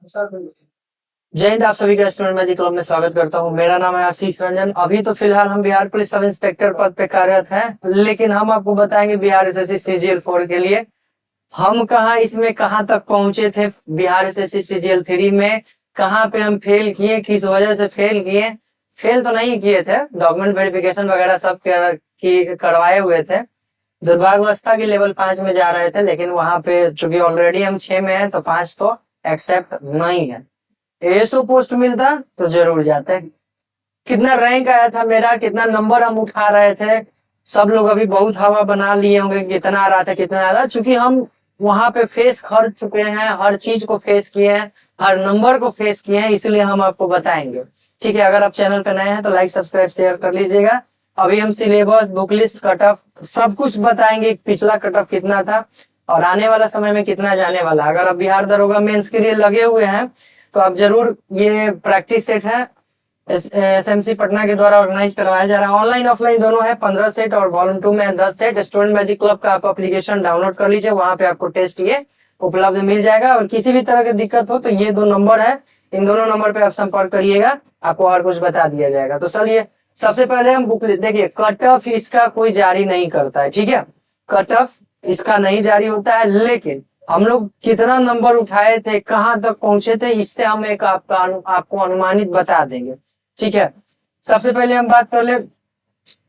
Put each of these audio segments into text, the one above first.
जय हिंद। आप सभी का स्टूडेंट मैजिक क्लब में स्वागत करता हूं। मेरा नाम है आशीष रंजन। अभी तो फिलहाल हम बिहार पुलिस सब इंस्पेक्टर पद पे कार्यरत हैं, लेकिन हम आपको बताएंगे बिहार एसएससी सीजीएल 4 के लिए हम इसमें कहां तक पहुंचे थे। बिहार एसएससी सीजीएल 3 में कहां पे हम फेल किए, किस वजह से फेल किए। फेल तो नहीं किए थे, डॉक्यूमेंट वेरिफिकेशन वगैरह सब करवाए हुए थे। दुर्भाग्यवस्था के लेवल 5 में जा रहे थे, लेकिन वहां पे चूंकि ऑलरेडी हम 6 में हैं तो 5 तो एक्सेप्ट नहीं है। एएसओ पोस्ट मिलता तो जरूर जाते। कितना रैंक आया था मेरा, कितना नंबर हम उठा रहे थे, सब लोग अभी बहुत हवा बना लिए होंगे कितना आ रहा था कितना आ रहा। चूंकि हम वहां पे फेस कर चुके हैं, हर चीज को फेस किए हैं, हर नंबर को फेस किए हैं, इसलिए हम आपको बताएंगे। ठीक है, अगर आप चैनल पे नए हैं तो लाइक सब्सक्राइब शेयर कर लीजिएगा। अभी हम syllabus, book list, cut off सब कुछ बताएंगे, पिछला कट ऑफ कितना था और आने वाला समय में कितना जाने वाला। अगर आप बिहार दरोगा मेंस के लिए लगे हुए हैं तो आप जरूर, ये प्रैक्टिस सेट है, एसएमसी पटना के द्वारा ऑर्गेनाइज करवाया जा रहा है। ऑनलाइन ऑफलाइन दोनों है, 15 सेट और वॉल्यूम 2 में 10 सेट। स्टूडेंट मैजिक क्लब का आप एप्लीकेशन डाउनलोड कर लीजिए, वहां पे आपको टेस्ट ये उपलब्ध मिल जाएगा। और किसी भी तरह की दिक्कत हो तो ये 2 नंबर है, इन दोनों नंबर पे आप संपर्क करिएगा, आपको और कुछ बता दिया जाएगा। तो चलिए सबसे पहले हम बुक देखिए, कट ऑफ इसका कोई जारी नहीं करता है। ठीक है, कट ऑफ इसका नहीं जारी होता है, लेकिन हम लोग कितना नंबर उठाए थे, कहां तक पहुंचे थे, इससे हम एक आपको अनुमानित बता देंगे। ठीक है, सबसे पहले हम बात कर ले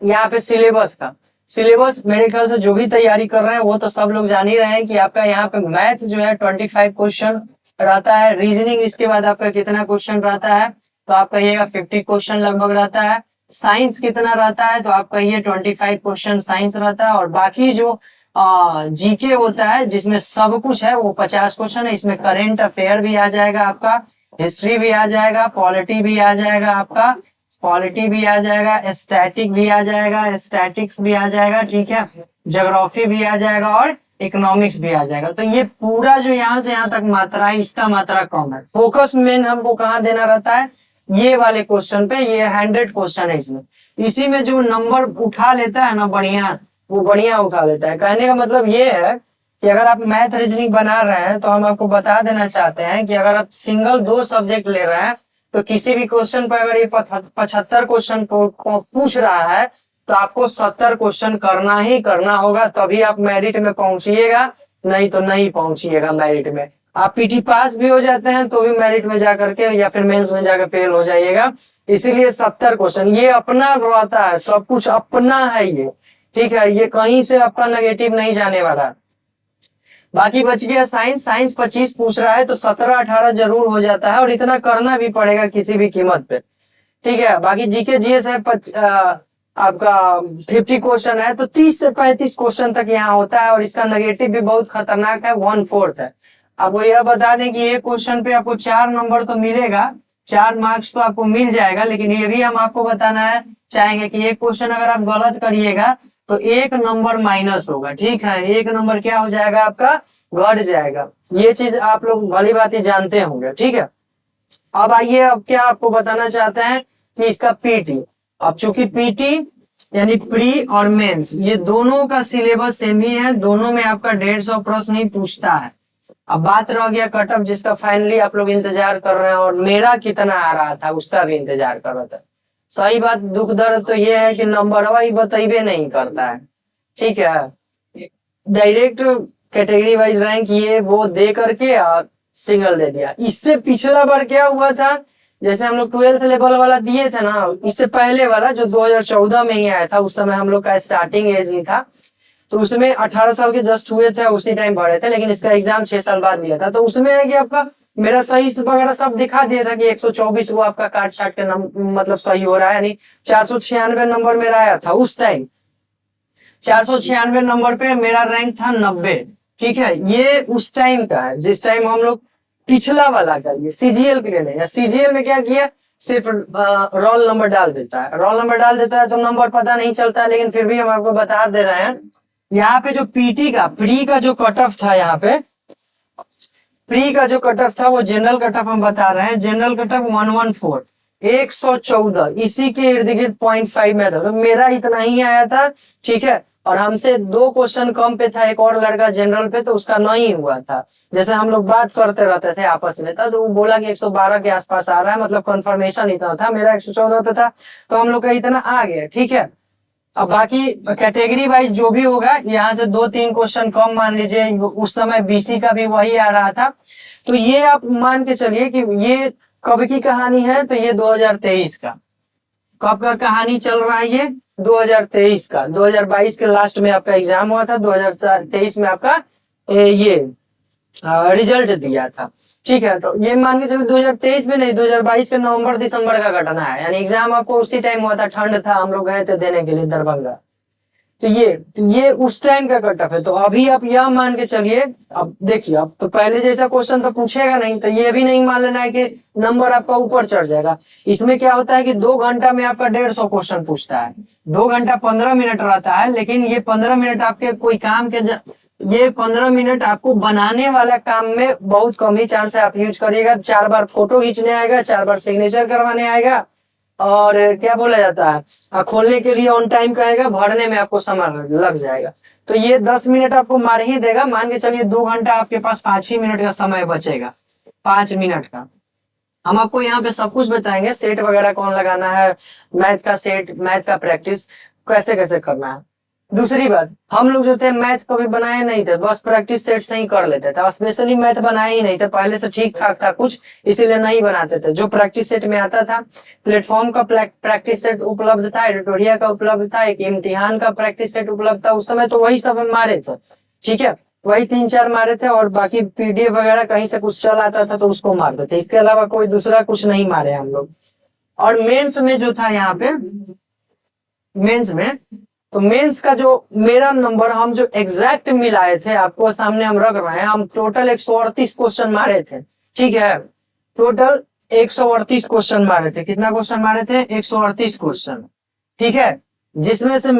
यहाँ पे सिलेबस का। सिलेबस मेरे ख्याल से जो भी तैयारी कर रहे हैं वो तो सब लोग जान ही रहे हैं कि आपका यहाँ पे मैथ जो है 25 क्वेश्चन रहता है। रीजनिंग इसके बाद आपका कितना क्वेश्चन रहता है, तो आप कहिएगा 50 क्वेश्चन लगभग रहता है। साइंस कितना रहता है, तो आप कहिए 25 क्वेश्चन साइंस रहता है। और बाकी जो जीके होता है जिसमें सब कुछ है वो 50 क्वेश्चन है। इसमें करेंट अफेयर भी आ जाएगा आपका, हिस्ट्री भी आ जाएगा, पॉलिटी भी आ जाएगा आपका, पॉलिटी भी आ जाएगा, स्टैटिक भी आ जाएगा, स्टैटिक्स भी आ जाएगा। ठीक है, ज्योग्राफी भी आ जाएगा और इकोनॉमिक्स भी आ जाएगा। तो ये पूरा जो यहाँ से यहाँ तक मात्रा है, इसका मात्रा कम है। फोकस मेन हमको कहाँ देना रहता है, ये वाले क्वेश्चन पे। ये 100 क्वेश्चन है इसमें, इसी में जो नंबर उठा लेता है ना बढ़िया, वो बढ़िया उठा लेता है। कहने का मतलब ये है कि अगर आप मैथ रीजनिंग बना रहे हैं तो हम आपको बता देना चाहते हैं कि अगर आप सिंगल 2 सब्जेक्ट ले रहे हैं तो किसी भी क्वेश्चन पर अगर ये 75 क्वेश्चन पूछ रहा है तो आपको 70 क्वेश्चन करना ही करना होगा, तभी आप मेरिट में पहुंचिएगा, नहीं तो नहीं पहुंचिएगा मेरिट में। आप पीटी पास भी हो जाते हैं तो भी मेरिट में जाकर के या फिर मेंस में जाकर फेल हो जाइएगा। इसीलिए 70 क्वेश्चन ये अपना रहता है, सब कुछ अपना है ये। ठीक है, ये कहीं से आपका नेगेटिव नहीं जाने वाला। बाकी बच गया साइंस। साइंस 25 पूछ रहा है तो 17-18 जरूर हो जाता है, और इतना करना भी पड़ेगा किसी भी कीमत पे। ठीक है, बाकी जीके जीएस है आपका 50 क्वेश्चन है, तो 30 से 35 क्वेश्चन तक यहाँ होता है। और इसका नेगेटिव भी बहुत खतरनाक है, 1/4 है। आपको यह बता दें कि ये क्वेश्चन पे आपको 4 नंबर तो मिलेगा, 4 मार्क्स तो आपको मिल जाएगा, लेकिन ये भी हम आपको बताना है चाहेंगे कि एक क्वेश्चन अगर आप गलत करिएगा तो 1 नंबर माइनस होगा। ठीक है, 1 नंबर क्या हो जाएगा आपका, घट जाएगा। ये चीज आप लोग भली बात ही जानते होंगे। ठीक है, अब आइए, अब क्या आपको बताना चाहते हैं कि इसका पीटी। अब चूंकि पीटी यानी प्री और मेंस, ये दोनों का सिलेबस सेम ही है, दोनों में आपका 150 प्रश्न ही पूछता है। अब बात रह गया कट ऑफ, जिसका फाइनली आप लोग इंतजार कर रहे हैं, और मेरा कितना आ रहा था उसका भी इंतजार कर रहा था। सही बात, दुख दर्द तो ये है कि नंबर वही बतेबे नहीं करता है। ठीक है, डायरेक्ट कैटेगरी वाइज रैंक ये वो दे करके सिंगल दे दिया। इससे पिछला बार क्या हुआ था, जैसे हम लोग 12th लेवल वाला दिए थे ना, इससे पहले वाला जो 2014 में ही आया था, उस समय हम लोग का स्टार्टिंग एज ही था, तो उसमें 18 साल के जस्ट हुए थे, उसी टाइम भरे थे। लेकिन इसका एग्जाम 6 साल बाद दिया था, तो उसमें है कि आपका मेरा सही वगैरह सब दिखा दिया था कि 124 वो आपका काट छाट के मतलब सही हो रहा है, यानी 496 नंबर मेरा आया था उस टाइम। 496 नंबर पे मेरा रैंक था 90। ठीक है, ये उस टाइम का है जिस टाइम हम लोग पिछला वाला करिए, सीजीएल के लिए नहीं। सीजीएल में क्या किया, सिर्फ रोल नंबर डाल देता है, रोल नंबर डाल देता है तो नंबर पता नहीं चलता है। लेकिन फिर भी हम आपको बता दे रहे हैं, यहाँ पे जो पीटी का प्री का जो कट ऑफ था, यहाँ पे प्री का जो कट ऑफ था वो जनरल कट ऑफ हम बता रहे हैं, जनरल कट ऑफ 114। 114, इसी के इर्द गिर्द 0.5 में था, तो मेरा इतना ही आया था। ठीक है, और हमसे 2 क्वेश्चन कम पे था एक और लड़का जनरल पे, तो उसका नहीं हुआ था। जैसे हम लोग बात करते रहते थे आपस में था, तो वो बोला कि 112 के आसपास आ रहा है, मतलब कंफर्मेशन इतना था, मेरा 114 पे था, तो हम लोग का इतना आ गया। ठीक है, अब बाकी कैटेगरी वाइज जो भी होगा, यहाँ से 2-3 क्वेश्चन कम मान लीजिए, उस समय बीसी का भी वही आ रहा था। तो ये आप मान के चलिए कि ये कब की कहानी है, तो ये 2023 का, कब का कहानी चल रहा है, ये 2023 का। 2022 के लास्ट में आपका एग्जाम हुआ था, 2023 में आपका ये रिजल्ट दिया था। ठीक है, तो ये मान के चलो 2023 में नहीं, 2022 के नवंबर दिसंबर का घटना है, यानी एग्जाम आपको उसी टाइम हुआ था, ठंड था, हम लोग गए थे देने के लिए दरभंगा। तो ये उस टाइम का कट ऑफ है। तो अभी आप यह मान के चलिए, अब देखिए, अब तो पहले जैसा क्वेश्चन तो पूछेगा नहीं, तो ये भी नहीं मान लेना है कि नंबर आपका ऊपर चढ़ जाएगा। इसमें क्या होता है कि 2 घंटा में आपका 150 क्वेश्चन पूछता है, 2 घंटा 15 मिनट रहता है, लेकिन ये 15 मिनट आपके कोई काम के ये 15 मिनट आपको बनाने वाला काम में बहुत कम ही चांस है आप यूज करिएगा। 4 बार फोटो खींचने आएगा, 4 बार सिग्नेचर करवाने आएगा, और क्या बोला जाता है, खोलने के लिए ऑन टाइम कहेगा, भरने में आपको समय लग जाएगा। तो ये 10 मिनट आपको मार ही देगा, मान के चलिए 2 घंटा आपके पास 5 ही मिनट का समय बचेगा, 5 मिनट का। हम आपको यहाँ पे सब कुछ बताएंगे, सेट वगैरह कौन लगाना है, मैथ का सेट, मैथ का प्रैक्टिस कैसे कैसे करना है। दूसरी बात, हम लोग जो थे मैथ कभी बनाए नहीं थे, बस प्रैक्टिस सेट से ही कर लेते थे, स्पेशली मैथ बनाए ही नहीं थे, पहले से ठीक ठाक था कुछ, इसीलिए नहीं बनाते थे। जो प्रैक्टिस सेट में आता था, प्लेटफॉर्म का प्रैक्टिस सेट उपलब्ध था, एडिटोरिया का उपलब्ध था, एक इम्तिहान का प्रैक्टिस सेट उपलब्ध था उस समय, तो वही सब हम मारे थे। ठीक है, वही 3-4 मारे थे, और बाकी पीडीएफ वगैरह कहीं से कुछ चल आता था तो उसको मारते थे, इसके अलावा कोई दूसरा कुछ नहीं मारे हम लोग। और मेंस में जो था यहाँ पे, मेंस में, तो मेंस का जो मेरा नंबर हम जो एग्जैक्ट मिलाए थे, आपको सामने हम रख रहे हैं, हम टोटल 138 क्वेश्चन मारे थे। ठीक है, टोटल 138 क्वेश्चन मारे थे। कितना क्वेश्चन मारे थे? 138 क्वेश्चन। ठीक है, जिसमें से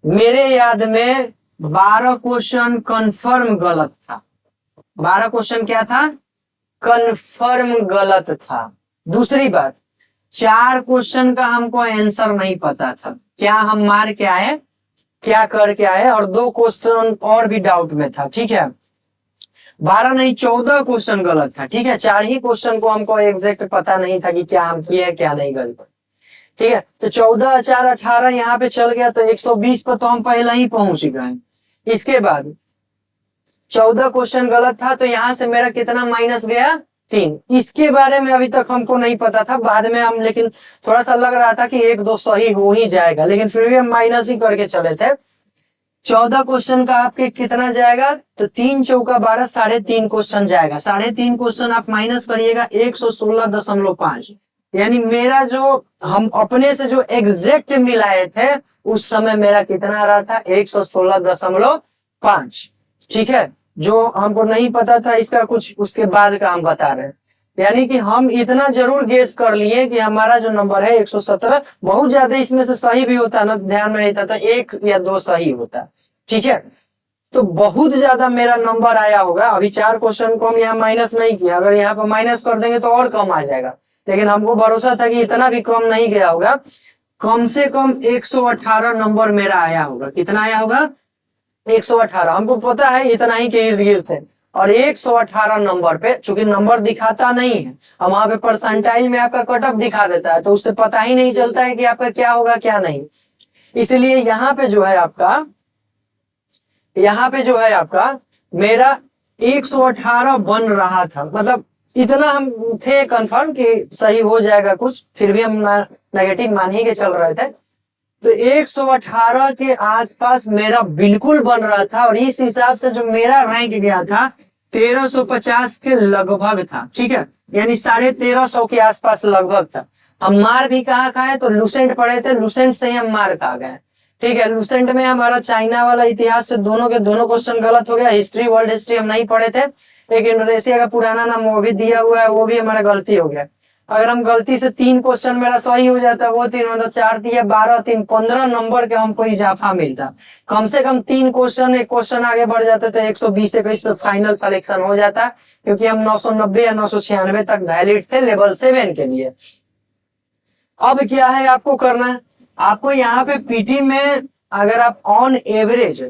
मेरे याद में 12 क्वेश्चन कंफर्म गलत था। 12 क्वेश्चन क्या था? कंफर्म गलत था। दूसरी बात, 4 क्वेश्चन का हमको आंसर नहीं पता था, क्या हम मार के आए, क्या करके आए, और 2 क्वेश्चन और भी डाउट में था। ठीक है, 12 नहीं 14 क्वेश्चन गलत था। ठीक है, 4 ही क्वेश्चन को हमको एग्जैक्ट पता नहीं था कि क्या हम किए क्या नहीं गलत। ठीक है, तो 14 4 18 यहाँ पे चल गया, तो 120 पर तो हम पहले ही पहुंच गए। इसके बाद 14 क्वेश्चन गलत था, तो यहाँ से मेरा कितना माइनस गया? 3। इसके बारे में अभी तक हमको नहीं पता था, बाद में हम, लेकिन थोड़ा सा लग रहा था कि 1-2 सही हो ही जाएगा, लेकिन फिर भी हम माइनस ही करके चले थे। 14 क्वेश्चन का आपके कितना जाएगा? तो 3 चौका 12, 3.5 क्वेश्चन जाएगा। 3.5 क्वेश्चन आप माइनस करिएगा, 116.5, यानी मेरा जो हम अपने से जो एग्जैक्ट मिलाए थे, उस समय मेरा कितना आ रहा था? 116.5। ठीक है, जो हमको नहीं पता था इसका कुछ उसके बाद का हम बता रहे हैं, यानी कि हम इतना जरूर गेस कर लिए कि हमारा जो नंबर है 117, बहुत ज्यादा इसमें से सही भी होता ना, ध्यान में नहीं था, तो 1 या 2 सही होता। ठीक है, तो बहुत ज्यादा मेरा नंबर आया होगा। अभी 4 क्वेश्चन को हम यहाँ माइनस नहीं किया, अगर यहाँ पर माइनस कर देंगे तो और कम आ जाएगा, लेकिन हमको भरोसा था कि इतना भी कम नहीं गया होगा, कम से कम 118 नंबर मेरा आया होगा। कितना आया होगा? 118। हमको पता है इतना ही के इर्द गिर्द थे, और 118 नंबर पे, चूंकि नंबर दिखाता नहीं है, और वहां पे परसेंटाइल में आपका कट ऑफ दिखा देता है, तो उससे पता ही नहीं चलता है कि आपका क्या होगा क्या नहीं। इसलिए यहाँ पे जो है आपका मेरा 118 बन रहा था, मतलब इतना हम थे कंफर्म कि सही हो जाएगा कुछ, फिर भी हम नेगेटिव मान ही के चल रहे थे। तो 118 के आसपास मेरा बिल्कुल बन रहा था, और इस हिसाब से जो मेरा रैंक गया था 1350 के लगभग था। ठीक है, यानी 1350 के आसपास लगभग था। हम मार भी कहाँ खाए? तो लुसेंट पढ़े थे, लुसेंट से ही हम मार खा गए। ठीक है, लुसेंट में हमारा चाइना वाला इतिहास से दोनों के दोनों क्वेश्चन गलत हो गया। हिस्ट्री, वर्ल्ड हिस्ट्री हम नहीं पढ़े थे, एक इंडोनेशिया का पुराना नाम वो भी दिया हुआ है, वो भी हमारा गलती हो गया। अगर हम गलती से 3 क्वेश्चन मेरा सही हो जाता, वो 3 मतलब 4 दिया 12 3 15 नंबर के हमको इजाफा मिलता। कम से कम 3 क्वेश्चन, एक क्वेश्चन आगे बढ़ जाते तो 120 21 पे फाइनल सिलेक्शन हो जाता, क्योंकि हम 990 या 996 तक वैलिड थे लेवल 7 के लिए। अब क्या है आपको करना है, आपको यहाँ पे पीटी में अगर आप ऑन एवरेज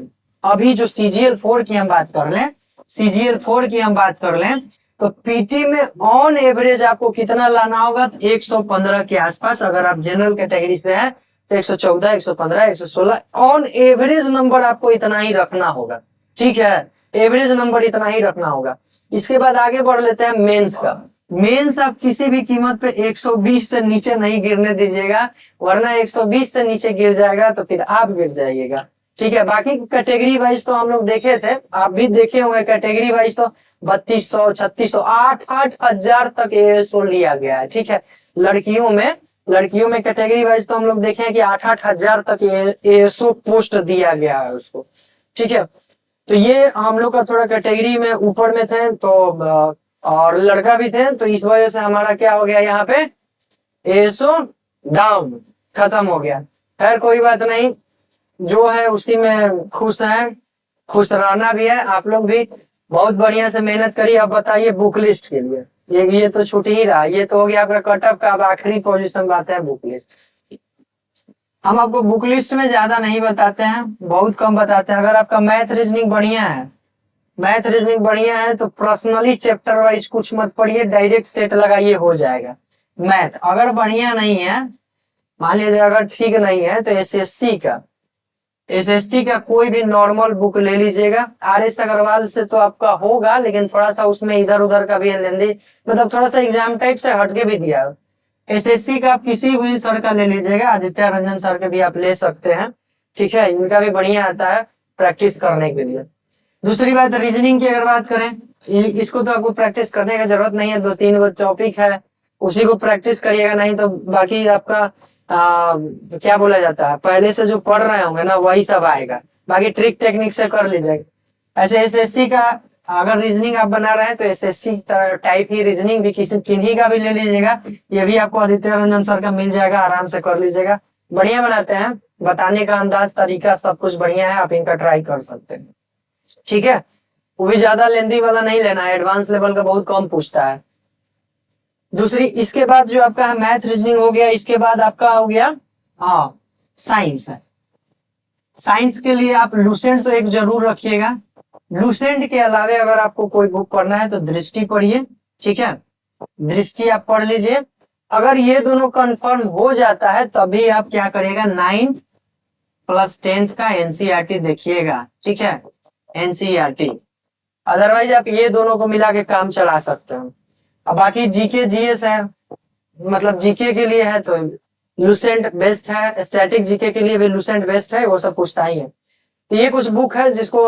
अभी जो CGL4 की हम बात कर लें, CGL4 की हम बात कर लें, तो पीटी में ऑन एवरेज आपको कितना लाना होगा, तो 115 के आसपास। अगर आप जनरल कैटेगरी से हैं तो 114 115 116 ऑन एवरेज नंबर आपको इतना ही रखना होगा। ठीक है, एवरेज नंबर इतना ही रखना होगा। इसके बाद आगे बढ़ लेते हैं मेंस का। मेंस आप किसी भी कीमत पे 120 से नीचे नहीं गिरने दीजिएगा, वरना 120 से नीचे गिर जाएगा तो फिर आप गिर जाइएगा। ठीक है, बाकी कैटेगरी वाइज तो हम लोग देखे थे, आप भी देखे होंगे। कैटेगरी वाइज तो 3200 3600 8 हजार तक एएसओ लिया गया है। ठीक है, लड़कियों में कैटेगरी वाइज तो हम लोग देखे हैं कि 8 हजार तक एएसओ पोस्ट दिया गया है उसको। ठीक है, तो ये हम लोग का थोड़ा कैटेगरी में ऊपर में थे, तो और लड़का भी थे, तो इस वजह से हमारा क्या हो गया, यहाँ पे एएसओ डाउन खत्म हो गया। खैर कोई बात नहीं, जो है उसी में खुश है, खुश रहना भी है। आप लोग भी बहुत बढ़िया से मेहनत करिए। अब बताइए बुक लिस्ट के लिए, ये तो छूट ही रहा, ये तो हो गया आपका कटअप का। अब आखिरी पोजीशन बात है बुक लिस्ट। हम आपको बुक लिस्ट में ज्यादा नहीं बताते हैं, बहुत कम बताते हैं। अगर आपका मैथ रीजनिंग बढ़िया है तो पर्सनली चैप्टर वाइज कुछ मत पढ़िए, डायरेक्ट सेट लगाइए, हो जाएगा। मैथ अगर बढ़िया नहीं है, मान लीजिए अगर ठीक नहीं है, तो एसएससी का कोई भी नॉर्मल बुक ले लीजिएगा। RS अग्रवाल से तो आपका होगा, लेकिन थोड़ा सा उसमें इधर उधर का भी लेंदी, मतलब थोड़ा सा एग्जाम टाइप से हटके भी दिया है। एसएससी का आप किसी भी सर का ले लीजिएगा, आदित्य रंजन सर के भी आप ले सकते हैं। ठीक है, इनका भी बढ़िया आता है प्रैक्टिस करने के लिए। दूसरी बात, रीजनिंग की अगर बात करें, इसको तो आपको प्रैक्टिस करने का जरूरत नहीं है, 2-3 टॉपिक है, उसी को प्रैक्टिस करिएगा। नहीं तो बाकी आपका क्या बोला जाता है, पहले से जो पढ़ रहे होंगे ना वही सब आएगा, बाकी ट्रिक टेक्निक से कर लीजिएगा। ऐसे एसएससी का अगर रीजनिंग आप बना रहे हैं तो एसएससी टाइप ही रीजनिंग भी किन्हीं का भी ले लीजिएगा। ये भी आपको आदित्य रंजन सर का मिल जाएगा, आराम से कर लीजिएगा। बढ़िया बनाते हैं, बताने का अंदाज तरीका सब कुछ बढ़िया है, आप इनका ट्राई कर सकते हैं। ठीक है, वो भी ज्यादा लेंदी वाला नहीं लेना है, एडवांस लेवल का बहुत कम पूछता है। दूसरी, इसके बाद जो आपका है मैथ रीजनिंग हो गया, इसके बाद आपका हो गया हाँ साइंस है। साइंस के लिए आप लुसेंट तो एक जरूर रखिएगा। लुसेंट के अलावे अगर आपको कोई बुक पढ़ना है तो दृष्टि पढ़िए। ठीक है, दृष्टि आप पढ़ लीजिए। अगर ये दोनों कंफर्म हो जाता है तभी आप क्या करिएगा, 9th प्लस 10th का एनसीईआरटी देखिएगा। ठीक है, एनसीईआरटी, अदरवाइज आप ये दोनों को मिला के काम चला सकते हैं। अब बाकी जीके जीएस है, मतलब जीके के लिए है तो लुसेंट बेस्ट है, स्टैटिक जीके के लिए भी लुसेंट बेस्ट है, वो सब पूछता ही है। तो ये कुछ बुक है जिसको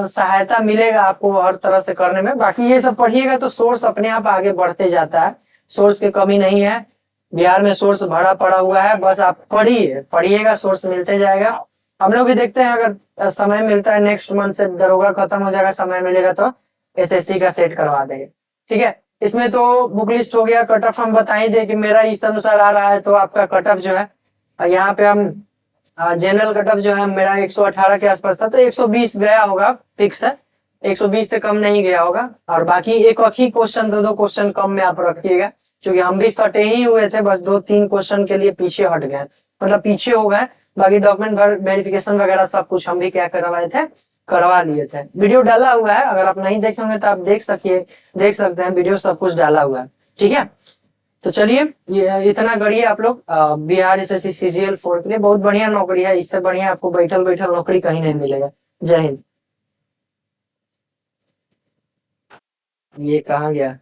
सहायता मिलेगा आपको हर तरह से करने में। बाकी ये सब पढ़िएगा तो सोर्स अपने आप आगे बढ़ते जाता है, सोर्स की कमी नहीं है। बिहार में सोर्स भरा पड़ा हुआ है, बस आप पढ़िएगा, सोर्स मिलते जाएगा। हम लोग भी देखते हैं, अगर समय मिलता है नेक्स्ट मंथ से दरोगा खत्म हो जाएगा, समय मिलेगा तो एसएससी का सेट करवा देंगे। ठीक है, इसमें तो बुक लिस्ट हो गया। कट ऑफ हम बता ही दे कि मेरा इस अनुसार आ रहा है, तो आपका कट ऑफ जो है यहाँ पे हम जनरल कट ऑफ जो है मेरा 118 के आसपास था, तो 120 गया होगा, फिक्स है, 120 से कम नहीं गया होगा। और बाकी एक ही क्वेश्चन, 2 क्वेश्चन कम में आप रखिएगा, क्योंकि हम भी सटे ही हुए थे, बस 2-3 क्वेश्चन के लिए पीछे हट गए, मतलब पीछे हो गए। बाकी डॉक्यूमेंट वेरिफिकेशन वगैरह सब कुछ हम भी क्या करवाए थे, करवा लिए थे। वीडियो डाला हुआ है, अगर आप नहीं देखे होंगे तो आप देख सकते हैं, वीडियो सब कुछ डाला हुआ है। ठीक है, तो चलिए ये इतना करिए आप लोग। बिहार एसएससी CGL4 के लिए बहुत बढ़िया नौकरी है, इससे बढ़िया आपको बैठल नौकरी कहीं नहीं मिलेगा। जय हिंद। ये कहाँ गया?